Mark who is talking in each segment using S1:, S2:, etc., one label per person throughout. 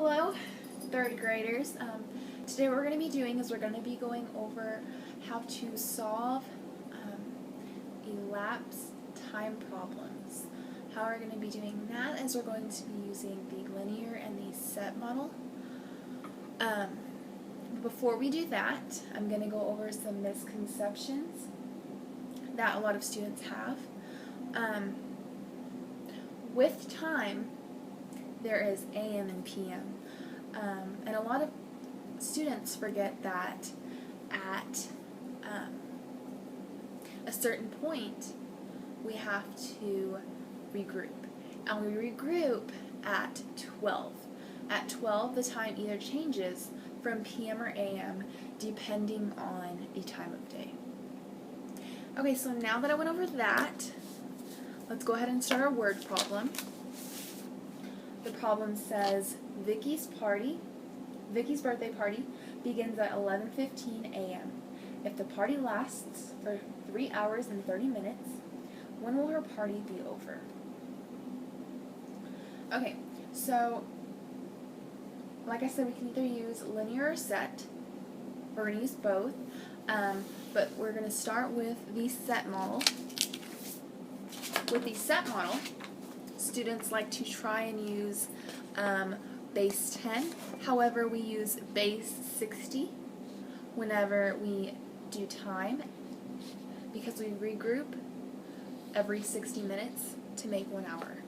S1: Hello, third graders. Today what we're going to be doing is we're going to be going over how to solve elapsed time problems. How we're going to be doing that is we're going to be using the linear and the set model. Before we do that, I'm going to go over some misconceptions that a lot of students have. With time, there is AM and PM. And a lot of students forget that at a certain point, we have to regroup. And we regroup at 12. At 12, the time either changes from PM or AM depending on the time of day. Okay, so now that I went over that, let's go ahead and start our word problem. The problem says Vicky's birthday party begins at 11:15 a.m. If the party lasts for 3 hours and 30 minutes, when will her party be over? Okay, so like I said, we can either use linear or set. We're going to use both, but we're going to start with the set model. With the set model, students like to try and use base 10. However, we use base 60 whenever we do time because we regroup every 60 minutes to make 1 hour.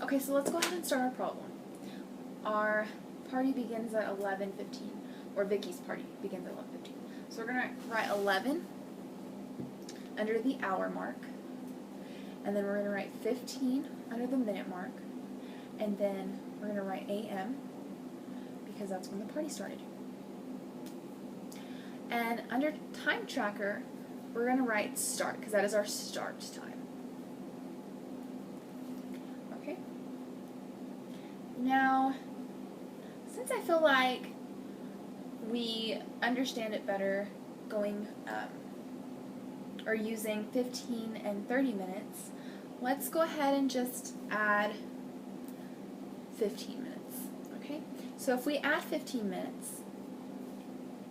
S1: Okay, so let's go ahead and start our problem. Our party begins at 11:15, or Vicky's party begins at 11:15. So we're going to write 11 under the hour mark, and then we're going to write 15 under the minute mark, and then we're going to write AM because that's when the party started. And under time tracker, we're going to write start because that is our start time. Okay? Now, since I feel like we understand it better going or using 15 and 30 minutes, let's go ahead and just add 15 minutes, okay? So if we add 15 minutes,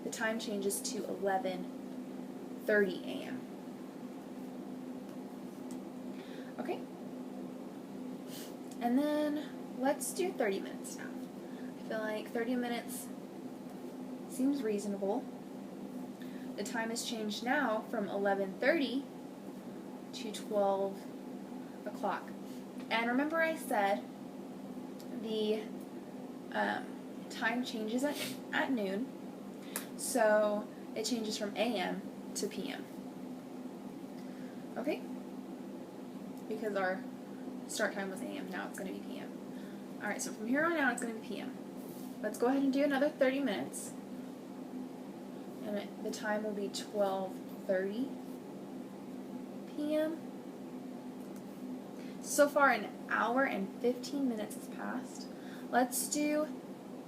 S1: the time changes to 11:30 a.m. Okay? And then let's do 30 minutes now. I feel like 30 minutes seems reasonable. The time has changed now from 11:30 to 12 o'clock. And remember I said the time changes at noon, so it changes from AM to PM. Okay? Because our start time was AM, now it's going to be PM. Alright, so from here on out it's going to be PM. Let's go ahead and do another 30 minutes. And the time will be 12:30 p.m. So far, an hour and 15 minutes has passed. Let's do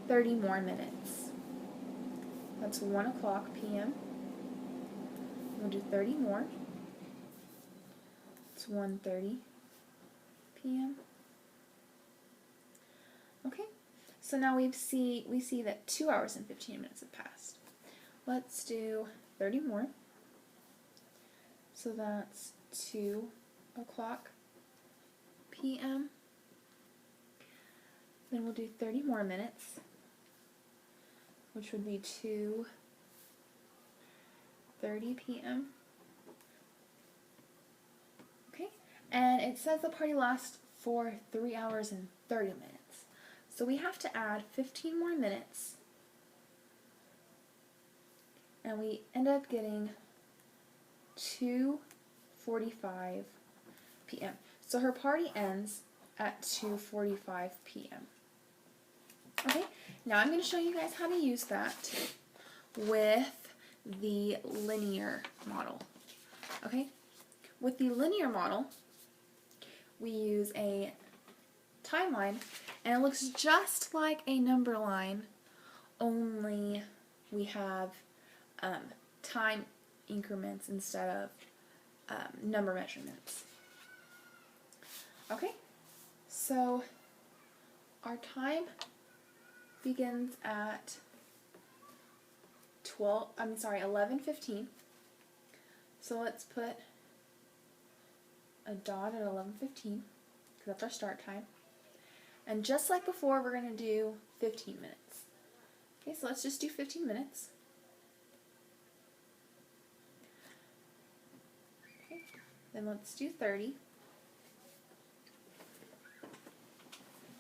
S1: 30 more minutes. That's 1 o'clock p.m. We'll do 30 more. It's 1:30 p.m. Okay, so now we see that 2 hours and 15 minutes have passed. Let's do 30 more. So that's 2 o'clock p.m. Then we'll do 30 more minutes, which would be 2:30 p.m. Okay, and it says the party lasts for 3 hours and 30 minutes. So we have to add 15 more minutes, and we end up getting 2:45 p.m. So her party ends at 2:45 p.m. Okay, now I'm going to show you guys how to use that with the linear model. Okay, with the linear model, we use a timeline, and it looks just like a number line, only we have time increments instead of number measurements. Okay, so our time begins at 11:15. So let's put a dot at 11:15 because that's our start time. And just like before, we're going to do 15 minutes. Okay, so let's just do 15 minutes. Okay, then let's do 30.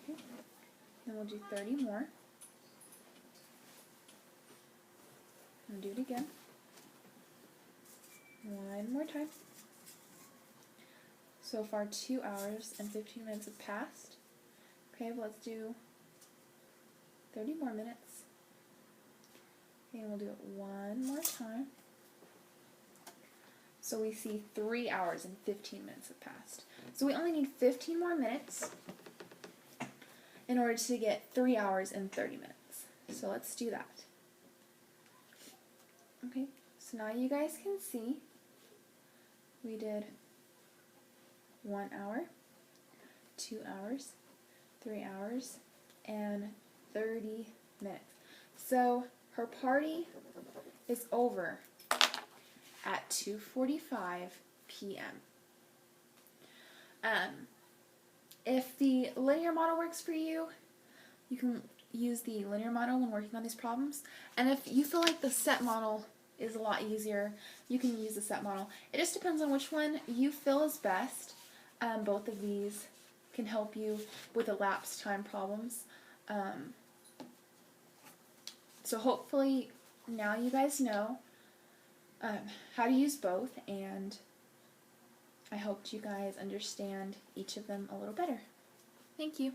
S1: Okay, then we'll do 30 more. And do it again. One more time. So far 2 hours and 15 minutes have passed. Okay, well, let's do 30 more minutes. Okay, and we'll do it one more time. So we see 3 hours and 15 minutes have passed. So we only need 15 more minutes in order to get 3 hours and 30 minutes. So let's do that. Okay, so now you guys can see we did 1 hour, 2 hours, 3 hours, and 30 minutes. So her party is over at 2:45 p.m. If the linear model works for you, you can use the linear model when working on these problems. And if you feel like the set model is a lot easier, you can use the set model. It just depends on which one you feel is best. Both of these can help you with elapsed time problems. So hopefully now you guys know how to use both, and I hope you guys understand each of them a little better. Thank you.